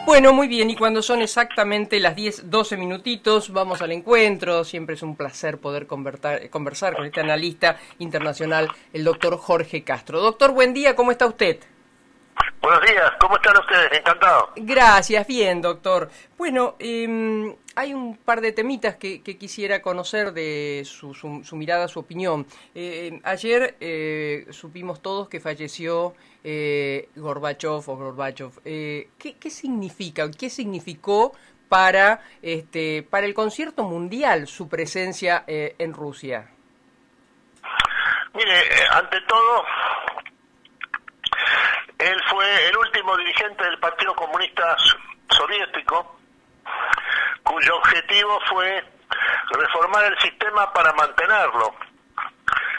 Bueno, muy bien, y cuando son exactamente las 10:12 minutitos, vamos al encuentro. Siempre es un placer poder conversar con este analista internacional, el doctor Jorge Castro. Doctor, buen día, ¿cómo está usted? Buenos días, ¿cómo están ustedes? Encantado. Gracias, bien, doctor. Bueno, hay un par de temitas que quisiera conocer de su mirada, su opinión. Ayer supimos todos que falleció Gorbachev. ¿Qué significa, qué significó para el concierto mundial su presencia en Rusia? Mire, ante todo, él fue el último dirigente del Partido Comunista Soviético, cuyo objetivo fue reformar el sistema para mantenerlo.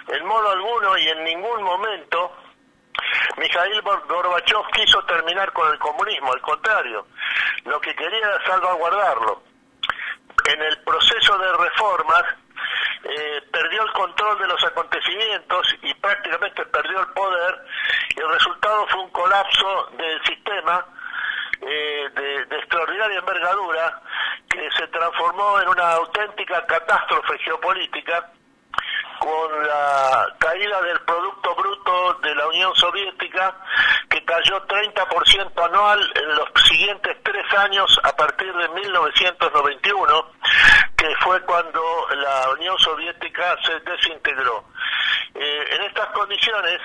En modo alguno y en ningún momento Mikhail Gorbachev quiso terminar con el comunismo, al contrario, lo que quería era salvaguardarlo. En el proceso de reformas perdió el control de los acontecimientos y prácticamente perdió el poder, y el resultado fue un colapso del sistema de extraordinaria envergadura que se transformó en una auténtica catástrofe geopolítica, con la caída del Producto Bruto de la Unión Soviética, que cayó 30% anual en los siguientes 3 años a partir de 1991, que fue cuando la Unión Soviética se desintegró. En estas condiciones,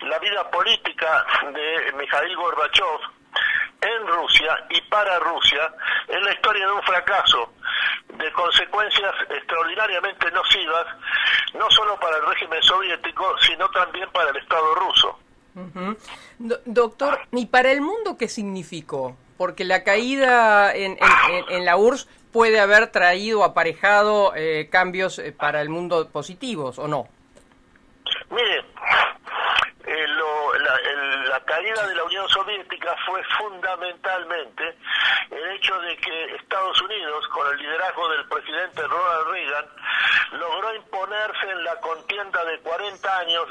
la vida política de Mikhail Gorbachev en Rusia y para Rusia es la historia de un fracaso, de consecuencias extraordinariamente nocivas, no solo para el régimen soviético, sino también para el Estado ruso. Uh-huh. Doctor, ¿y para el mundo qué significó? Porque la caída en la URSS puede haber traído, aparejado cambios para el mundo positivos, ¿o no? Mire, la caída de la Unión Soviética fue fundamentalmente el hecho de que Estados Unidos, con el liderazgo del presidente Ronald Reagan, logró imponerse en la contienda de 40 años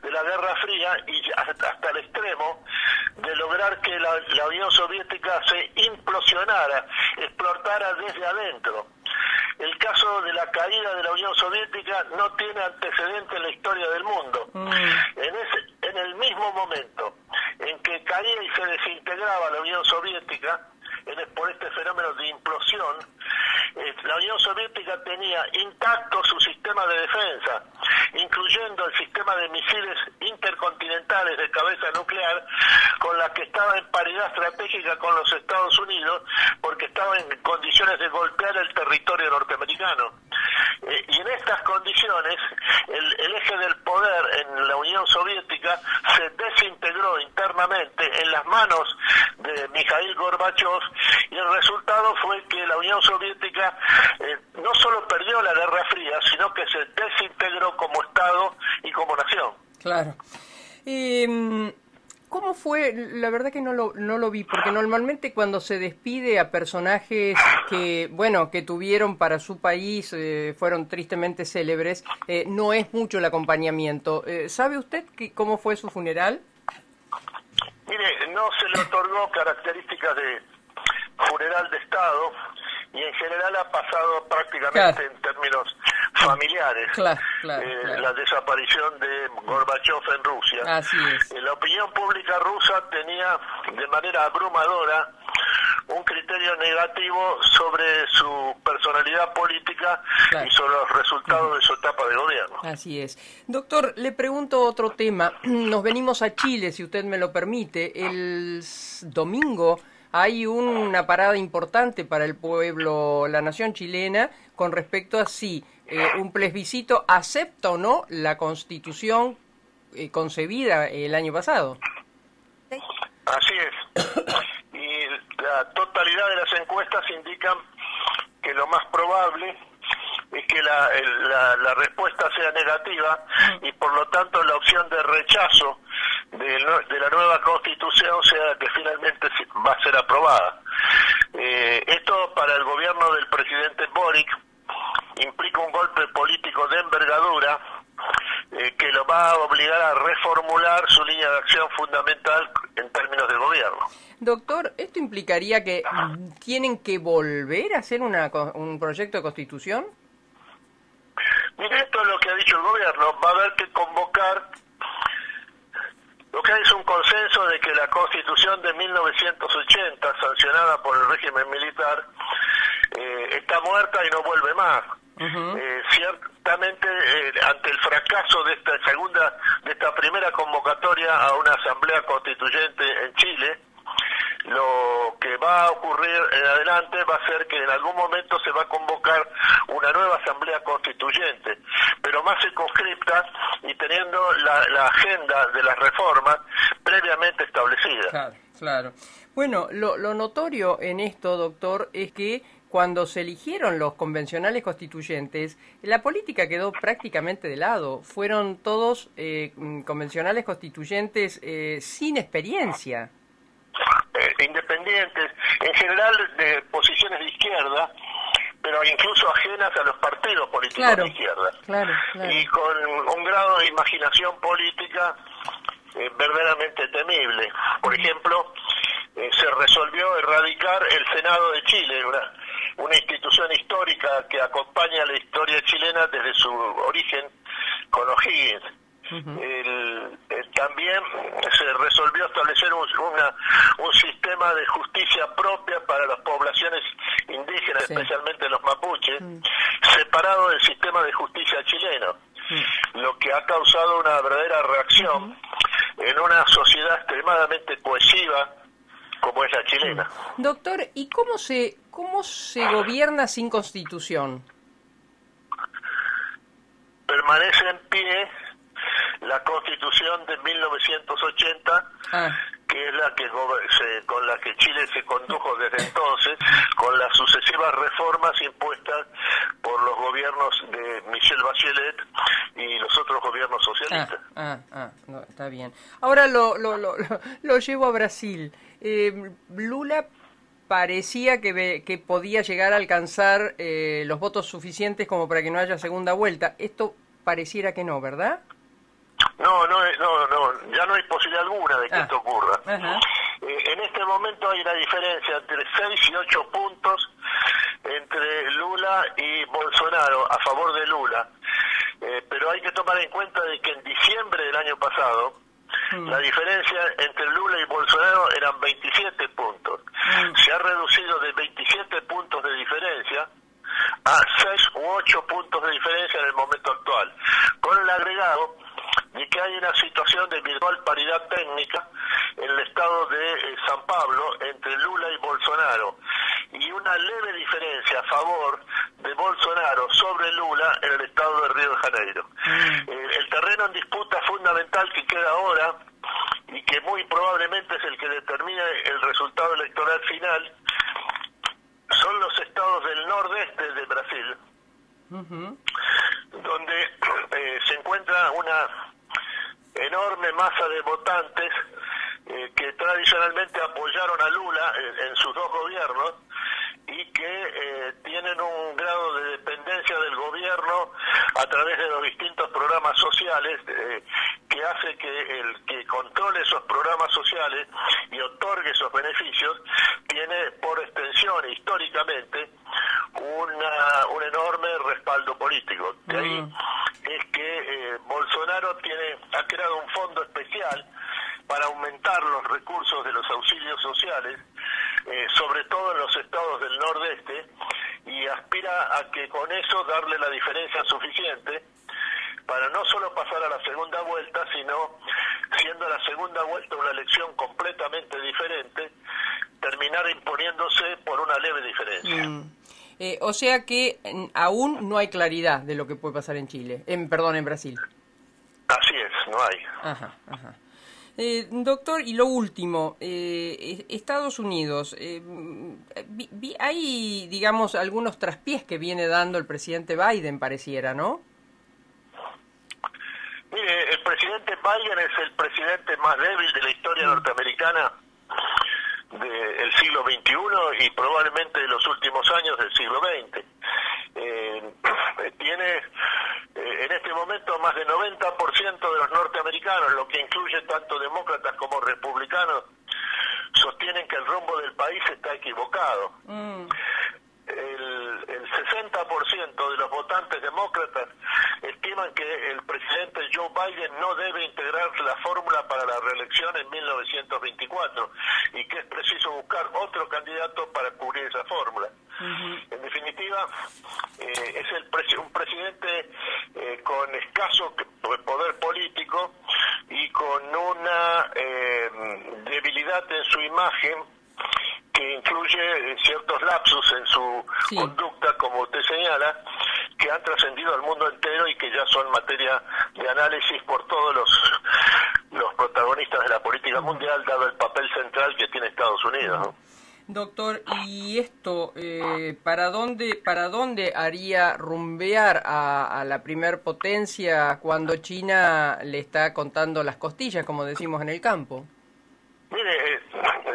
de la Guerra Fría, y hasta el extremo de lograr que la Unión Soviética se implosionara, explotara desde adentro. El caso de la caída de la Unión Soviética no tiene antecedente en la historia del mundo. En el mismo momento en que caía y se desintegraba la Unión Soviética, por este fenómeno de implosión, la Unión Soviética tenía intacto su sistema de defensa, incluyendo el sistema de misiles intercontinentales de cabeza nuclear, con la que estaba en paridad estratégica con los Estados Unidos, porque estaba en condiciones de golpear el territorio norteamericano. Y en estas condiciones, el eje del poder en la Unión Soviética se desintegró internamente en las manos de Mikhail Gorbachev, y el resultado fue que la Unión Soviética no solo perdió la Guerra Fría, sino que se desintegró como Estado y como nación. Claro. ¿Cómo fue? La verdad que no lo vi, porque normalmente cuando se despide a personajes que tuvieron para su país, fueron tristemente célebres, no es mucho el acompañamiento. ¿Sabe usted cómo fue su funeral? Mire, no se le otorgó características de funeral de Estado, y en general ha pasado prácticamente en términos familiares. Claro. La desaparición de Gorbachev en Rusia. Así es. La opinión pública rusa tenía de manera abrumadora un criterio negativo sobre su personalidad política y sobre los resultados de su etapa de gobierno. Así es. Doctor, le pregunto otro tema. Nos venimos a Chile, si usted me lo permite. El domingo hay una parada importante para el pueblo, la nación chilena, con respecto a si un plebiscito acepta o no la Constitución concebida el año pasado. Así es. Y la totalidad de las encuestas indican que lo más probable es que la respuesta sea negativa, y por lo tanto la opción de rechazo de la nueva Constitución sea que finalmente va a ser aprobada. Esto para el gobierno del presidente Boric implica un golpe político de envergadura que lo va a obligar a reformular su línea de acción fundamental en términos términos de gobierno. Doctor, ¿esto implicaría que tienen que volver a hacer un proyecto de constitución? Mire, esto es lo que ha dicho el gobierno. Va a haber que convocar. Lo que hay es un consenso de que la Constitución de 1980, sancionada por el régimen militar, está muerta y no vuelve más. Ciertamente, ante el fracaso de esta primera convocatoria a una asamblea constituyente en Chile, lo que va a ocurrir en adelante va a ser que en algún momento se va a convocar una nueva asamblea constituyente, pero más circunscripta y teniendo la agenda de las reformas previamente establecida. Claro, claro. Bueno, lo notorio en esto, doctor, es que cuando se eligieron los convencionales constituyentes, la política quedó prácticamente de lado. Fueron todos convencionales constituyentes sin experiencia. Independientes, en general de posiciones de izquierda, pero incluso ajenas a los partidos políticos de izquierda. Claro. Y con un grado de imaginación política verdaderamente temible. Por ejemplo, se resolvió erradicar el Senado de Chile, una institución histórica que acompaña la historia chilena desde su origen con O'Higgins. También se resolvió establecer un sistema de justicia propia para las poblaciones indígenas, especialmente los mapuches, separado del sistema de justicia chileno, lo que ha causado una verdadera reacción en una sociedad extremadamente cohesiva como es la chilena. Doctor, ¿y cómo se gobierna sin constitución? Permanece en pie la Constitución de 1980, que es la que con la que Chile se condujo desde entonces, con las sucesivas reformas impuestas por los gobiernos de Michelle Bachelet y los otros gobiernos socialistas. No, está bien. Ahora lo llevo a Brasil. Lula parecía que podía llegar a alcanzar los votos suficientes como para que no haya segunda vuelta. Esto pareciera que no, ¿verdad? No, ya no hay posibilidad alguna de que esto ocurra. En este momento hay una diferencia entre 6 y 8 puntos entre Lula y Bolsonaro, a favor de Lula. Pero hay que tomar en cuenta de que en diciembre del año pasado, la diferencia entre Lula y Bolsonaro eran 27 puntos. Se ha reducido de 27 puntos de diferencia a 6 u 8 puntos de diferencia en el momento actual, con el agregado de que hay una situación de virtual paridad técnica en el estado de San Pablo entre Lula y Bolsonaro, y una leve diferencia a favor de Bolsonaro sobre Lula en el estado de Río de Janeiro. El terreno en disputa fundamental que queda ahora, y que muy probablemente es el que determine el resultado electoral final, son los estados del nordeste de Brasil, donde se encuentra una enorme masa de votantes que tradicionalmente apoyaron a Lula en sus dos gobiernos y que tienen un grado de dependencia del gobierno a través de los distintos programas sociales, que hace que el que controle esos programas sociales y otorgue esos beneficios tiene por extensión históricamente un enorme respaldo político. De ahí es que Bolsonaro ha creado un fondo especial para aumentar los recursos de los auxilios sociales, sobre todo en los estados del nordeste, y aspira a que con eso darle la diferencia suficiente para no solo pasar a la segunda vuelta, sino, siendo la segunda vuelta una elección completamente diferente, terminar imponiéndose por una leve diferencia. O sea que aún no hay claridad de lo que puede pasar en Chile, en Brasil. Así es, no hay. Doctor, y lo último, Estados Unidos, hay, digamos, algunos traspiés que viene dando el presidente Biden, pareciera, ¿no? Mire, el presidente Biden es el presidente más débil de la historia norteamericana del siglo XXI y probablemente de los últimos años del siglo XX. Tiene en este momento más del 90% de los norteamericanos, lo que incluye tanto demócratas como republicanos, el rumbo del país está equivocado. El 60% de los votantes demócratas estiman que el presidente Joe Biden no debe integrar la fórmula para la reelección en 1924 y que es preciso buscar otro candidato para cubrir esa fórmula. En definitiva, es un presidente con escaso poder político y con una debilidad en su imagen que incluye ciertos lapsus en su conducta, como usted señala, que han trascendido al mundo entero y que ya son materia de análisis por todos los protagonistas de la política mundial, dado el papel central que tiene Estados Unidos, ¿no? Doctor, ¿y esto para dónde haría rumbear a la primer potencia cuando China le está contando las costillas, como decimos en el campo? Mire,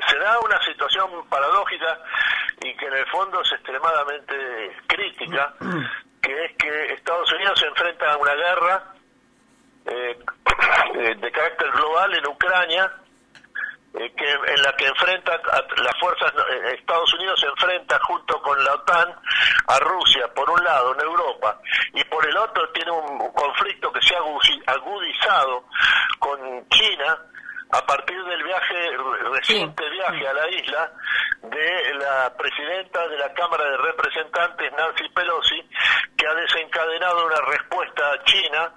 se da una situación paradójica y que en el fondo es extremadamente crítica, que es que Estados Unidos se enfrenta a una guerra de carácter global en Ucrania, en la que enfrenta a las fuerzas, Estados Unidos se enfrenta junto con la OTAN a Rusia, por un lado, en Europa, y por el otro tiene un conflicto que se ha agudizado con China, a partir del reciente viaje a la isla de la presidenta de la Cámara de Representantes, Nancy Pelosi, que ha desencadenado una respuesta china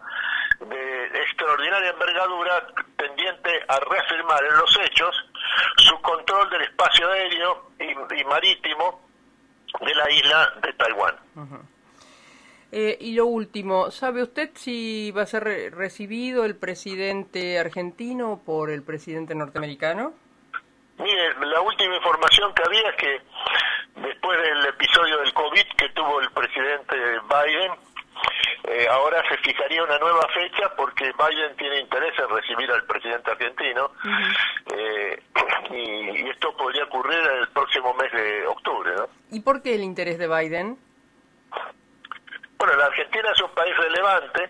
de extraordinaria envergadura tendiente a reafirmar en los hechos su control del espacio aéreo y marítimo de la isla de Taiwán. Y lo último, ¿sabe usted si va a ser recibido el presidente argentino por el presidente norteamericano? Mire, la última información que había es que después del episodio del COVID que tuvo el presidente Biden, ahora se fijaría una nueva fecha porque Biden tiene interés en recibir al presidente argentino y esto podría ocurrir el próximo mes de octubre, ¿no? ¿Y por qué el interés de Biden? Bueno, la Argentina es un país relevante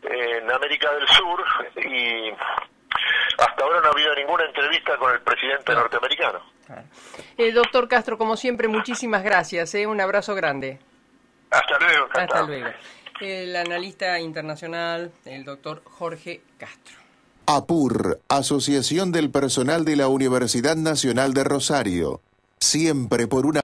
en América del Sur y hasta ahora no ha habido ninguna entrevista con el presidente norteamericano. Doctor Castro, como siempre, muchísimas gracias. Un abrazo grande. Hasta luego. Hasta luego. El analista internacional, el doctor Jorge Castro. APUR, Asociación del Personal de la Universidad Nacional de Rosario. Siempre por una